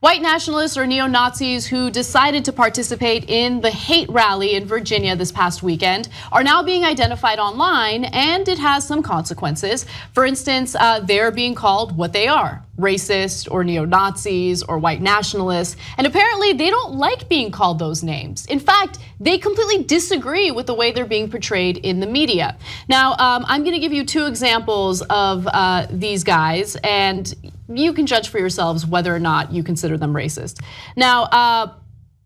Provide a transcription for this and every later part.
White nationalists or neo-Nazis who decided to participate in the hate rally in Virginia this past weekend are now being identified online, and it has some consequences. For instance, they're being called what they are: racist or neo-Nazis or white nationalists. And apparently they don't like being called those names. In fact, they completely disagree with the way they're being portrayed in the media. Now, I'm gonna give you two examples of these guys, and you can judge for yourselves whether or not you consider them racist. Now,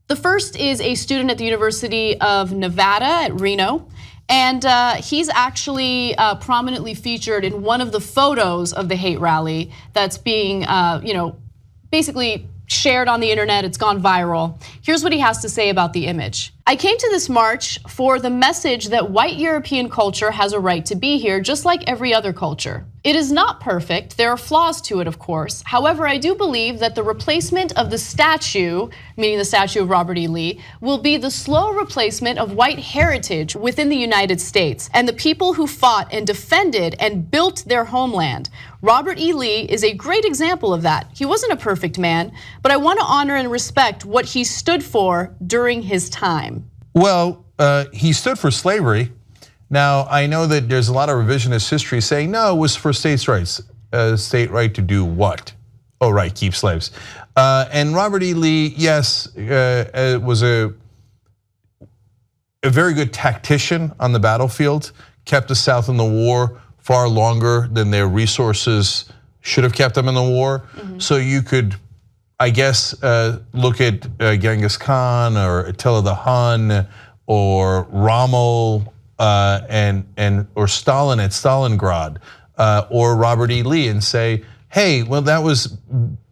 the first is a student at the University of Nevada at Reno. And he's actually prominently featured in one of the photos of the hate rally that's being, basically shared on the internet. It's gone viral. Here's what he has to say about the image. "I came to this march for the message that white European culture has a right to be here, just like every other culture. It is not perfect. There are flaws to it, of course. However, I do believe that the replacement of the statue, meaning the statue of Robert E. Lee, will be the slow replacement of white heritage within the United States and the people who fought and defended and built their homeland. Robert E. Lee is a great example of that. He wasn't a perfect man, but I want to honor and respect what he stood for during his time." Well, he stood for slavery. Now, I know that there's a lot of revisionist history saying, no, it was for states' rights. State right to do what? Oh, right, keep slaves. And Robert E. Lee, yes, was a very good tactician on the battlefield, kept the South in the war far longer than their resources should have kept them in the war. So you could, I guess, look at Genghis Khan or Attila the Hun or Rommel or Stalin at Stalingrad or Robert E. Lee and say, hey, well, that was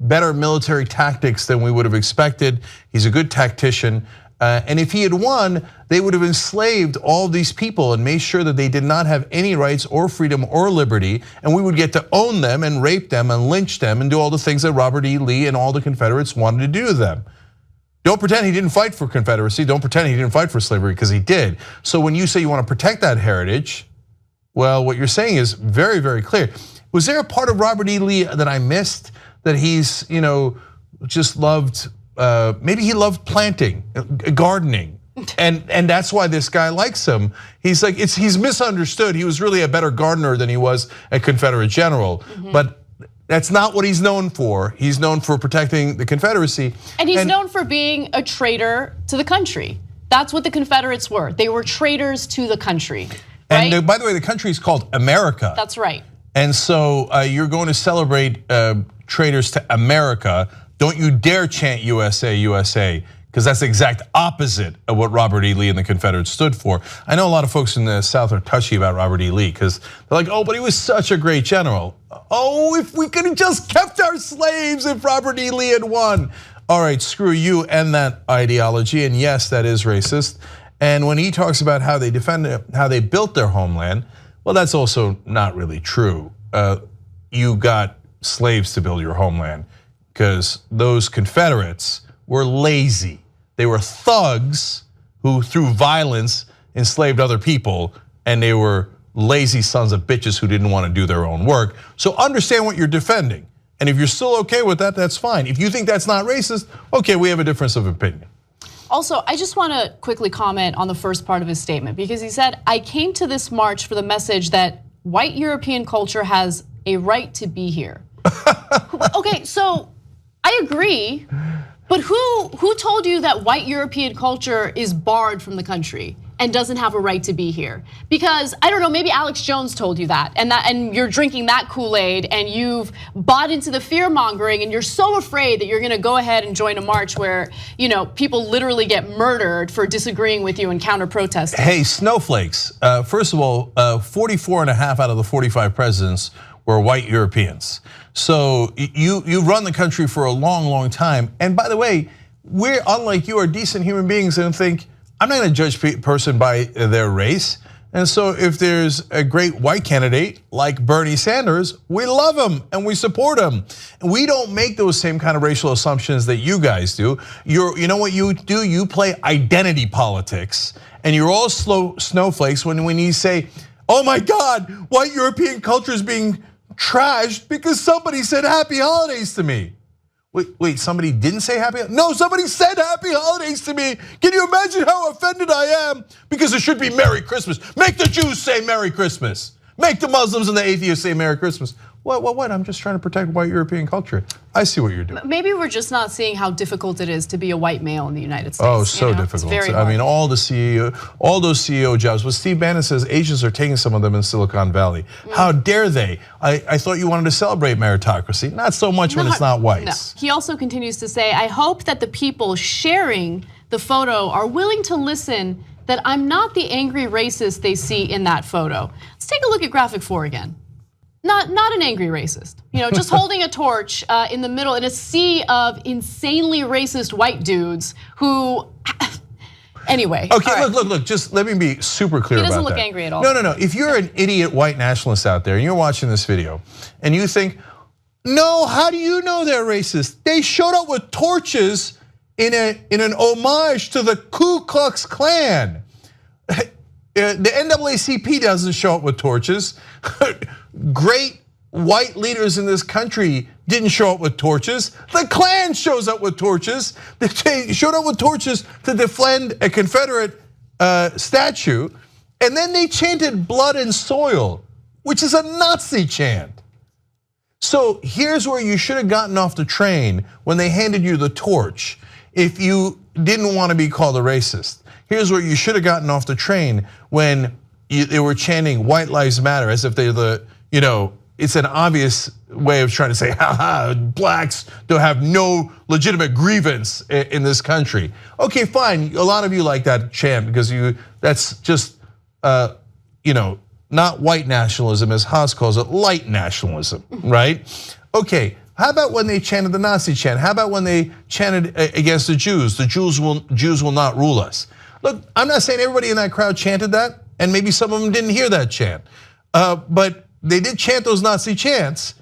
better military tactics than we would have expected. He's a good tactician. And if he had won, they would have enslaved all these people and made sure that they did not have any rights or freedom or liberty, and we would get to own them and rape them and lynch them and do all the things that Robert E. Lee and all the Confederates wanted to do to them. Don't pretend he didn't fight for Confederacy. Don't pretend he didn't fight for slavery, because he did. So when you say you want to protect that heritage, well, what you're saying is very, very clear. Was there a part of Robert E. Lee that I missed that he's, just loved? Maybe he loved planting, gardening, and that's why this guy likes him. He's like, he's misunderstood. He was really a better gardener than he was a Confederate general, but that's not what he's known for. He's known for protecting the Confederacy. And he's known for being a traitor to the country. That's what the Confederates were. They were traitors to the country. Right? And by the way, the country is called America. That's right. And so you're going to celebrate traitors to America. Don't you dare chant USA, USA, because that's the exact opposite of what Robert E. Lee and the Confederates stood for. I know a lot of folks in the South are touchy about Robert E. Lee because they're like, oh, but he was such a great general. Oh, if we could have just kept our slaves if Robert E. Lee had won. All right, screw you and that ideology, and yes, that is racist. And when he talks about how they defended, how they built their homeland, well, that's also not really true. You got slaves to build your homeland, because those Confederates were lazy. They were thugs who, through violence, enslaved other people, and they were lazy sons of bitches who didn't want to do their own work. So understand what you're defending. And if you're still okay with that, that's fine. If you think that's not racist, okay, we have a difference of opinion. Also, I just want to quickly comment on the first part of his statement, because he said, I came to this march for the message that white European culture has a right to be here. Okay, so I agree, but who told you that white European culture is barred from the country and doesn't have a right to be here? Because I don't know, maybe Alex Jones told you that, and you're drinking that Kool-Aid, and you've bought into the fear mongering, and you're so afraid that you're gonna go ahead and join a march where people literally get murdered for disagreeing with you and counter protesting. Hey, snowflakes. First of all, 44 and a half out of the 45 presidents were white Europeans. So you run the country for a long, long time. And by the way, we're, unlike you, are decent human beings and think, I'm not gonna judge a person by their race. And so if there's a great white candidate like Bernie Sanders, we love him and we support him. And we don't make those same kind of racial assumptions that you guys do. You know what you do? You play identity politics, and you're all snowflakes when you say, oh my God, white European culture is being trashed because somebody said happy holidays to me. Wait, somebody didn't say happy? No, somebody said happy holidays to me. Can you imagine how offended I am? Because it should be Merry Christmas. Make the Jews say Merry Christmas. Make the Muslims and the atheists say Merry Christmas. What? I'm just trying to protect white European culture. I see what you're doing. Maybe we're just not seeing how difficult it is to be a white male in the United States. Oh, so difficult. I mean, all those CEO jobs. What Steve Bannon says, Asians are taking some of them in Silicon Valley. How dare they? I thought you wanted to celebrate meritocracy. Not so much when it's not whites. No. He also continues to say, I hope that the people sharing the photo are willing to listen that I'm not the angry racist they see in that photo. Let's take a look at graphic 4 again. Not an angry racist, just holding a torch in the middle in a sea of insanely racist white dudes who, anyway. Okay, right. Look, just let me be super clear about that. He doesn't look angry at all. No. If you're an idiot white nationalist out there and you're watching this video and you think, no, how do you know they're racist? They showed up with torches in an homage to the Ku Klux Klan. The NAACP doesn't show up with torches. Great white leaders in this country didn't show up with torches. The Klan shows up with torches. They showed up with torches to defend a Confederate statue. And then they chanted blood and soil, which is a Nazi chant. So here's where you should have gotten off the train when they handed you the torch. If you didn't want to be called a racist. Here's where you should have gotten off the train when they were chanting White Lives Matter as if they're the, it's an obvious way of trying to say, blacks don't have no legitimate grievance in this country. Okay, fine, a lot of you like that chant because that's just, not white nationalism as Haas calls it, light nationalism, right? Okay, how about when they chanted the Nazi chant? How about when they chanted against the Jews? The Jews will not rule us. Look, I'm not saying everybody in that crowd chanted that, and maybe some of them didn't hear that chant. But they did chant those Nazi chants.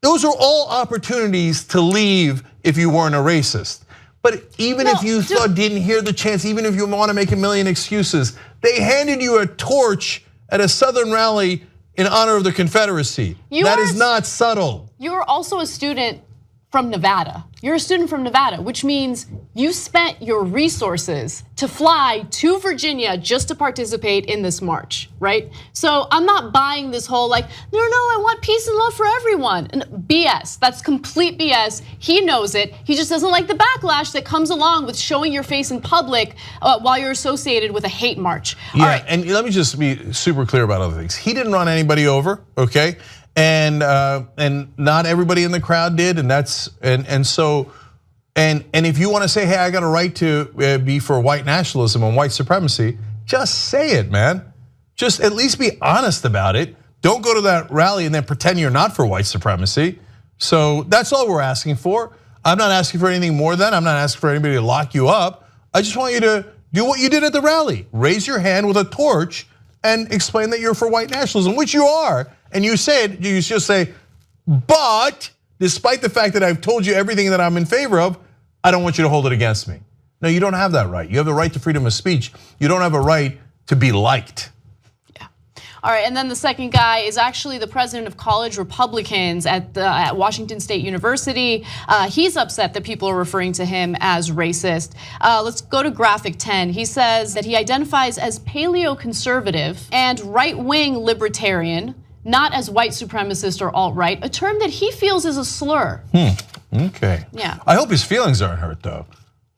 Those are all opportunities to leave if you weren't a racist. But even if you didn't hear the chants, even if you want to make a million excuses, they handed you a torch at a Southern rally in honor of the Confederacy. That is not subtle. You are also a student from Nevada. You're a student from Nevada, which means you spent your resources to fly to Virginia just to participate in this march, right? So I'm not buying this whole no, I want peace and love for everyone. And BS, that's complete BS. He knows it. He just doesn't like the backlash that comes along with showing your face in public while you're associated with a hate march. Yeah, all right. And let me just be super clear about other things. He didn't run anybody over, okay? And not everybody in the crowd did, and so if you want to say, hey, I got a right to be for white nationalism and white supremacy, just say it, man. Just at least be honest about it. Don't go to that rally and then pretend you're not for white supremacy. So that's all we're asking for. I'm not asking for anything more than I'm not asking for anybody to lock you up. I just want you to do what you did at the rally. Raise your hand with a torch and explain that you're for white nationalism, which you are. And you just say, but despite the fact that I've told you everything that I'm in favor of, I don't want you to hold it against me. No, you don't have that right. You have the right to freedom of speech. You don't have a right to be liked. Yeah. All right, and then the second guy is actually the president of college Republicans at Washington State University. He's upset that people are referring to him as racist. Let's go to graphic 10. He says that he identifies as paleo-conservative and right-wing libertarian, not as white supremacist or alt-right, a term that he feels is a slur. Okay. Yeah. I hope his feelings aren't hurt though.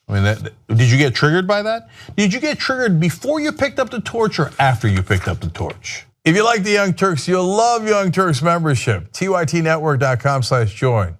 I mean, did you get triggered by that? Did you get triggered before you picked up the torch or after you picked up the torch? If you like the Young Turks, you'll love Young Turks membership. TYTnetwork.com/join.